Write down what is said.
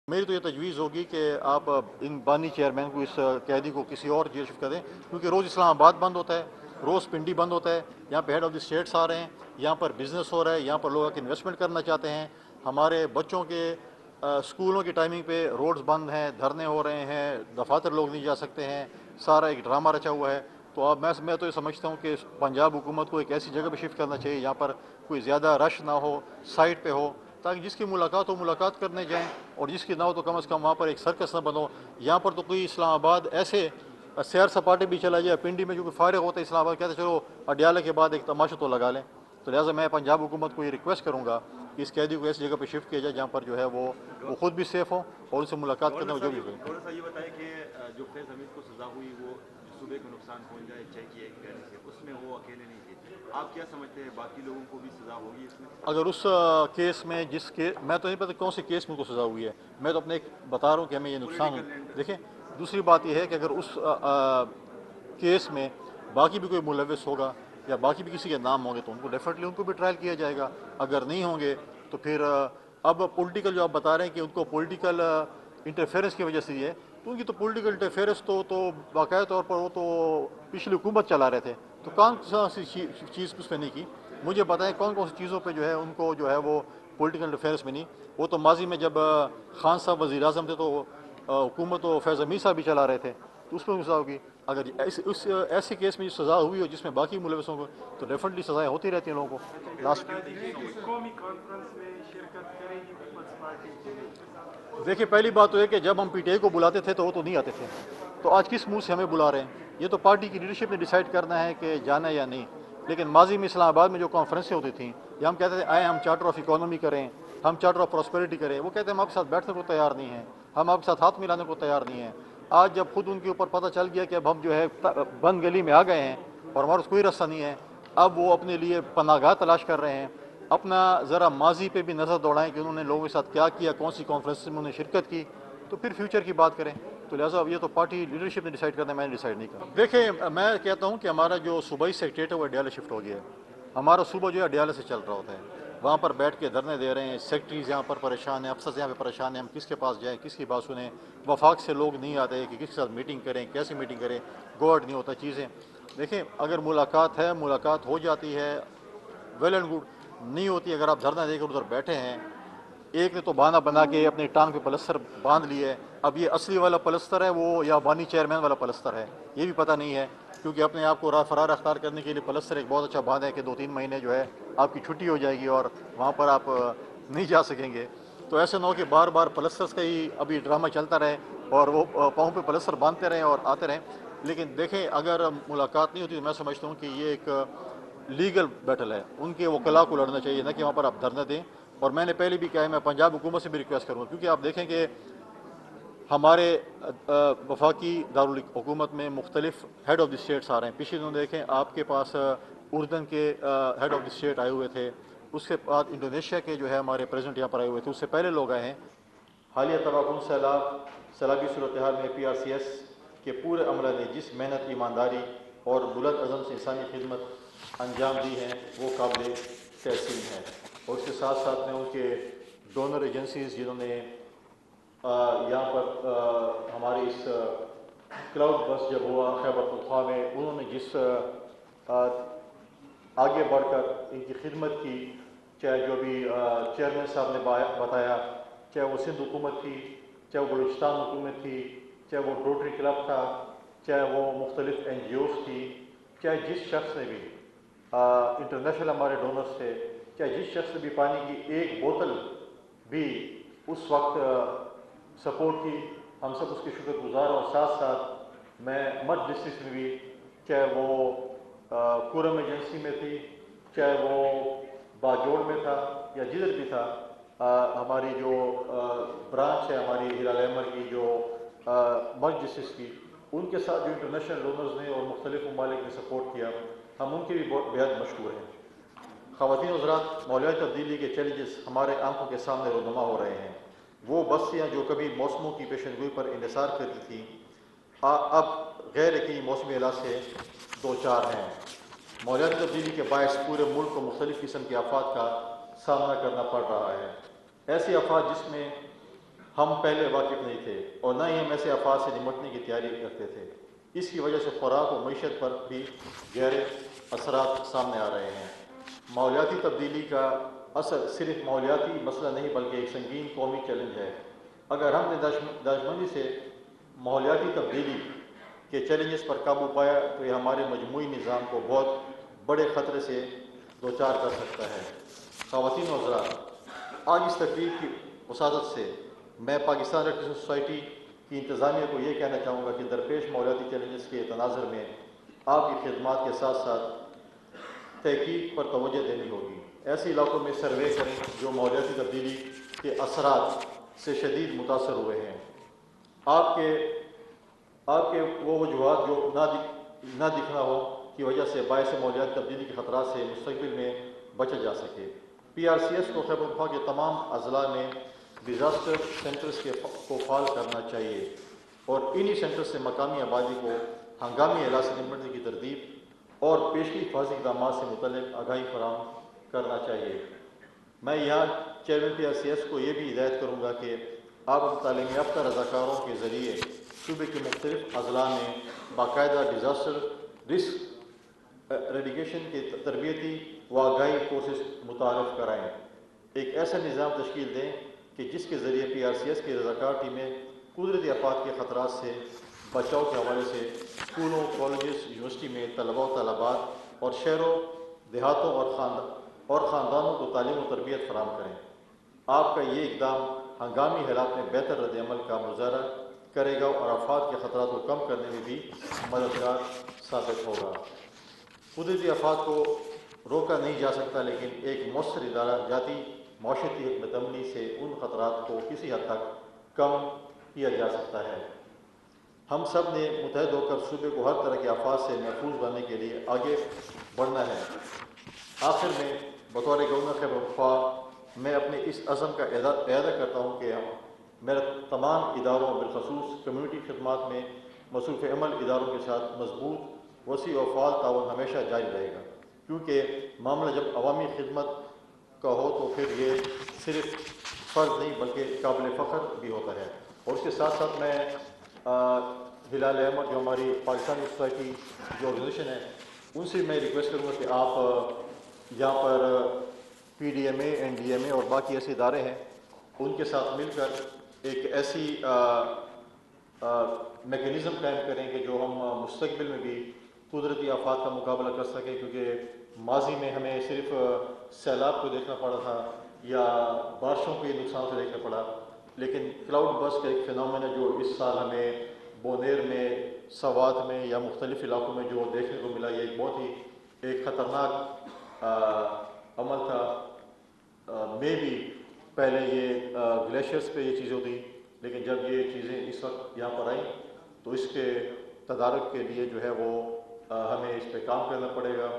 میری تو یہ تجویز ہوگی کہ آپ ان بانی چیئرمین کو اس قیدی کو کسی اور جیل شفٹ کر دیں، کیونکہ روز اسلام آباد بند ہوتا ہے، روز پنڈی بند ہوتا ہے، یہاں پہ ہیڈ آف دی اسٹیٹس آ رہے ہیں، یہاں پر بزنس ہو رہا ہے، یہاں پر لوگ انویسٹمنٹ کرنا چاہتے ہیں، ہمارے بچوں کے اسکولوں کی ٹائمنگ پہ روڈز بند ہیں، دھرنے ہو رہے ہیں، دفاتر لوگ نہیں جا سکتے ہیں، سارا ایک ڈرامہ رچا ہوا ہے۔ تو اب میں تو یہ سمجھتا ہوں کہ پنجاب حکومت کو ایک ایسی جگہ پہ شفٹ کرنا چاہیے جہاں پر کوئی زیادہ رش نہ ہو، سائٹ پہ ہو، تاکہ جس کی ملاقات ہو ملاقات کرنے جائیں، اور جس کی نہ ہو تو کم از کم وہاں پر ایک سرکس نہ بنو۔ یہاں پر تو کوئی اسلام آباد ایسے سیر سپاٹے بھی چلا جائے، پنڈی میں جو کوئی فارغ ہوتا ہے اسلام آباد کہتے چلو اڈیالہ کے بعد ایک تماشا تو لگا لیں۔ تو لہٰذا میں پنجاب حکومت کو یہ ریکویسٹ کروں گا کہ اس قیدی کو ایسی جگہ پہ شفٹ کیا جائے جہاں پر جو ہے وہ خود بھی سیف ہو اور ان سے ملاقات کرنے جو بھی ہو۔ گورنر صاحب یہ بتائیں کہ جو فیض حمید کو سزا ہوئی وہ صوبے کو نقصان پہنچا ہے 6 کی 1 کہنے سے، اس میں وہ اکیلے نہیں تھے، آپ کیا سمجھتے ہیں باقی لوگوں کو بھی سزا ہوگی اس میں؟ اگر اس کیس میں میں تو نہیں پتا کون سے کیس میں ان کو سزا ہوئی ہے، میں تو اپنے بتا رہا ہوں کہ ہمیں یہ نقصان دیکھیں۔ دوسری بات یہ ہے کہ اگر اس کیس میں باقی بھی کوئی ملوث ہوگا یا باقی بھی کسی کے نام ہوں گے تو ان کو ڈیفینیٹلی ان کو بھی ٹرائل کیا جائے گا، اگر نہیں ہوں گے تو پھر اب پولیٹیکل جو آپ بتا رہے ہیں کہ ان کو پولیٹیکل انٹرفیئرنس کی وجہ سے یہ ہے، تو ان کی تو پولیٹیکل انٹرفیئرنس تو باقاعدہ طور پر وہ تو پچھلی حکومت چلا رہے تھے، تو کون سی چیز اس پہ نہیں کی؟ مجھے بتائیں کون کون سی چیزوں پہ جو ہے ان کو جو ہے وہ پولیٹیکل انٹرفیئرنس میں نہیں؟ وہ تو ماضی میں جب خان صاحب وزیر اعظم تھے تو حکومت تو فیض حمید صاحب بھی چلا رہے تھے، تو اس میں سزا ہوگی۔ اگر ایسے کیس میں سزا ہوئی ہو جس میں باقی ملوثوں کو، تو ڈیفینیٹلی سزائیں ہوتی رہتی ہیں لوگوں کو۔ لاسٹ قومی کانفرنس میں شرکت کرے گی پیپلز پارٹی؟ دیکھیے پہلی بات تو ہے کہ جب ہم پی ٹی آئی کو بلاتے تھے تو وہ تو نہیں آتے تھے، تو آج کس منہ سے ہمیں بلا رہے ہیں؟ یہ تو پارٹی کی لیڈرشپ نے ڈیسائیڈ کرنا ہے کہ جانا ہے یا نہیں۔ لیکن ماضی میں اسلام آباد میں جو کانفرنسیں ہوتی تھیں یا ہم کہتے تھے آئے ہم چارٹر آف اکانومی کریں، ہم چارٹر آف پراسپیرٹی کریں، وہ کہتے ہیں ہم آپ کے ساتھ بیٹھنے کو تیار نہیں ہیں، ہم آپ کے ساتھ ہاتھ ملانے کو تیار نہیں ہیں۔ آج جب خود ان کے اوپر پتہ چل گیا کہ اب ہم جو ہے بند گلی میں آ گئے ہیں اور ہمارے پاس کوئی راستہ نہیں ہے، اب وہ اپنے لیے پناہ گاہ تلاش کر رہے ہیں۔ اپنا ذرا ماضی پہ بھی نظر دوڑائیں کہ انہوں نے لوگوں کے ساتھ کیا کیا، کون سی کانفرنس میں انہوں نے شرکت کی، تو پھر فیوچر کی بات کریں۔ تو لہٰذا اب یہ تو پارٹی لیڈرشپ نے ڈیسائیڈ کرنا ہے، میں نے ڈیسائیڈ نہیں کرنا۔ دیکھیں میں کہتا ہوں کہ ہمارا جو صوبائی سیکریٹریٹ ہے وہ اڈیالہ شفٹ ہو گیا ہے، ہمارا صوبہ جو ہے اڈیالہ سے چل رہا ہوتا ہے، وہاں پر بیٹھ کے دھرنے دے رہے ہیں، سیکٹریز یہاں پر پریشان ہیں، افسر یہاں پہ پریشان ہیں، ہم کس کے پاس جائیں، کس کی بات سنیں، وفاق سے لوگ نہیں آتے کہ کس کے ساتھ میٹنگ کریں، کیسے میٹنگ کریں، گورڈ نہیں ہوتا چیزیں۔ دیکھیں اگر ملاقات ہے، ملاقات ہو جاتی ہے، ویل اینڈ گڈ، نہیں ہوتی اگر آپ دھرنا دے کر ادھر بیٹھے ہیں، ایک نے تو بہانہ بنا کے اپنی ٹانگ پہ پلستر باندھ لی ہے، اب یہ اصلی والا پلستر ہے وہ یا بانی چیئرمین والا پلستر ہے یہ بھی پتہ نہیں ہے، کیونکہ اپنے آپ کو فرار اختیار کرنے کے لیے پلستر ایک بہت اچھا باندھ ہے کہ 2-3 مہینے جو ہے آپ کی چھٹی ہو جائے گی اور وہاں پر آپ نہیں جا سکیں گے۔ تو ایسے نہ ہو کہ بار بار پلسترس کا ہی ابھی ڈرامہ چلتا رہے اور وہ پاؤں پہ پلستر باندھتے رہیں اور آتے رہیں۔ لیکن دیکھیں اگر ملاقات نہیں ہوتی تو میں سمجھتا ہوں کہ یہ ایک لیگل بیٹل ہے، ان کے وکلاء کو لڑنا چاہیے، نہ کہ وہاں پر آپ دھرنا دیں۔ اور میں نے پہلے بھی کہا ہے، میں پنجاب حکومت سے بھی ریکویسٹ کروں گا، کیونکہ آپ دیکھیں کہ ہمارے وفاقی دارالحکومت میں مختلف ہیڈ آف دی اسٹیٹس آ رہے ہیں۔ پچھلے دنوں دیکھیں آپ کے پاس اردن کے ہیڈ آف دی اسٹیٹ آئے ہوئے تھے، اس کے بعد انڈونیشیا کے جو ہے ہمارے پریزیڈنٹ یہاں پر آئے ہوئے تھے، اس سے پہلے لوگ آئے ہیں۔ حالیہ تباہ سیلابی صورتحال میں پی آر سی ایس کے پورے عملہ نے جس محنت، ایمانداری اور بلند عزم سے انسانی خدمت انجام دی ہے وہ قابل تحسین ہے۔ اور اس کے ساتھ ساتھ میں ان کے ڈونر ایجنسیز جنہوں نے یہاں پر ہماری اس کلاؤڈ بس جب ہوا خیبر پختونخوا میں، انہوں نے جس آگے بڑھ کر ان کی خدمت کی، چاہے جو بھی چیئرمین صاحب نے بتایا، چاہے وہ سندھ حکومت تھی، چاہے وہ بلوچستان حکومت تھی، چاہے وہ روٹری کلب تھا، چاہے وہ مختلف این جی اوز تھی، چاہے جس شخص نے بھی انٹرنیشنل ہمارے ڈونرز تھے، چاہے جس شخص نے بھی پانی کی ایک بوتل بھی اس وقت سپورٹ کی، ہم سب اس کے شکر گزار اور ساتھ ساتھ میں مڈ ڈسٹرکٹ میں بھی، چاہے وہ کورم ایجنسی میں تھی، چاہے وہ باجوڑ میں تھا یا جدھر بھی تھا، ہماری جو برانچ ہے ہماری ہلال احمر کی جو مڈ ڈسٹرکٹ کی، ان کے ساتھ جو انٹرنیشنل ڈونرز نے اور مختلف ممالک نے سپورٹ کیا، ہم ان کے بھی بہت بےحد مشکور ہیں۔ خواتین و حضرات، ماحولیاتی تبدیلی کے چیلنجز ہمارے آنکھوں کے سامنے رونما ہو رہے ہیں۔ وہ بستیاں جو کبھی موسموں کی پیشن گوئی پر انحصار کرتی تھیں، اب غیر یقینی موسمی حالات سے دوچار ہیں۔ ماحولیاتی تبدیلی کے باعث پورے ملک کو مختلف قسم کے آفات کا سامنا کرنا پڑ رہا ہے۔ ایسے آفات جس میں ہم پہلے واقف نہیں تھے اور نہ ہی ہم ایسے آفات سے نمٹنے کی تیاری کرتے تھے۔ اس کی وجہ سے خوراک و معیشت پر بھی گہرے اثرات سامنے آ رہے ہیں۔ ماحولیاتی تبدیلی کا اثر صرف ماحولیاتی مسئلہ نہیں بلکہ ایک سنگین قومی چیلنج ہے۔ اگر ہم نے دانشمندی سے ماحولیاتی تبدیلی کے چیلنجز پر قابو پایا تو یہ ہمارے مجموعی نظام کو بہت بڑے خطرے سے دوچار کر سکتا ہے۔ خواتین و حضرات، آج اس تقریب کی وسادت سے میں پاکستان ریڈ کراس سوسائٹی کی انتظامیہ کو یہ کہنا چاہوں گا کہ درپیش ماحولیاتی چیلنجز کے تناظر میں آپ کی خدمات کے ساتھ ساتھ تحقیق پر توجہ دینی ہوگی۔ ایسے علاقوں میں سروے کریں جو ماحولیاتی تبدیلی کے اثرات سے شدید متاثر ہوئے ہیں۔ آپ کے وہ وجوہات جو نہ دکھنا ہو کی وجہ سے باعث ماحولیاتی تبدیلی کے خطرات سے مستقبل میں بچا جا سکے۔ پی آر سی ایس کو خیبر پختونخوا کے تمام اضلاع میں ڈیزاسٹر سینٹرز کو فعال کرنا چاہیے اور انہی سینٹرز سے مقامی آبادی کو ہنگامی حالات سے نمٹنے کی ترتیب اور پیشگی حفاظتی اقدامات سے متعلق آگاہی فراہم کرنا چاہیے۔ میں یہاں chairman P R C S کو یہ بھی ہدایت کروں گا کہ آپ تعلیم یافتہ رضاکاروں کے ذریعے صوبے کے مختلف اضلاع میں باقاعدہ ڈیزاسٹر رسک ریڈیکیشن کے تربیتی و آگاہی کورسز متعارف کرائیں۔ ایک ایسا نظام تشکیل دیں کہ جس کے ذریعے پی آر سی ایس کی رضاکار ٹیمیں قدرتی آفات کے خطرات سے بچاؤ کے حوالے سے اسکولوں، کالجز، یونیورسٹی میں طلباء و طالبات اور شہروں، دیہاتوں اور خاندانوں کو تعلیم و تربیت فراہم کریں۔ آپ کا یہ اقدام ہنگامی حالات میں بہتر رد عمل کا مظاہرہ کرے گا اور آفات کے خطرات کو کم کرنے میں بھی مددگار ثابت ہوگا۔ قدرتی آفات کو روکا نہیں جا سکتا لیکن ایک مؤثر ادارہ جاتی معاشرتی حکمت عملی سے ان خطرات کو کسی حد تک کم کیا جا سکتا ہے۔ ہم سب نے متحد ہو کر صوبے کو ہر طرح کی آفات سے محفوظ بنانے کے لیے آگے بڑھنا ہے۔ آخر میں بطور گورنر خیبر پختونخوا میں اپنے اس عزم کا اعادہ کرتا ہوں کہ میرا تمام اداروں بالخصوص کمیونٹی خدمات میں مصروف عمل اداروں کے ساتھ مضبوط، وسیع و فعال تعاون ہمیشہ جاری رہے گا، کیونکہ معاملہ جب عوامی خدمت کا ہو تو پھر یہ صرف فرض نہیں بلکہ قابل فخر بھی ہوتا ہے۔ اور اس کے ساتھ ساتھ میں ہلال احمد جو ہماری پاکستانی سوسائٹی جو آرگنائزیشن ہے ان سے میں ریکویسٹ کروں گا کہ آپ یہاں پر پی ڈی ایم اے، این ڈی ایم اے اور باقی ایسے ادارے ہیں ان کے ساتھ مل کر ایک ایسی میکینزم قائم کریں کہ جو ہم مستقبل میں بھی قدرتی آفات کا مقابلہ کر سکیں، کیونکہ ماضی میں ہمیں صرف سیلاب کو دیکھنا پڑا تھا یا بارشوں کے نقصان سے دیکھنا پڑا، لیکن کلاؤڈ برسٹ کا ایک فنومین ہے جو اس سال ہمیں بونیر میں، سوات میں یا مختلف علاقوں میں جو دیکھنے کو ملا، یہ ایک بہت ہی ایک خطرناک عمل تھا۔ میں بھی پہلے یہ گلیشیئرس پہ یہ چیزیں ہوتی، لیکن جب یہ چیزیں اس وقت یہاں پر آئیں تو اس کے تدارک کے لیے جو ہے وہ ہمیں اس پہ کام کرنا پڑے گا۔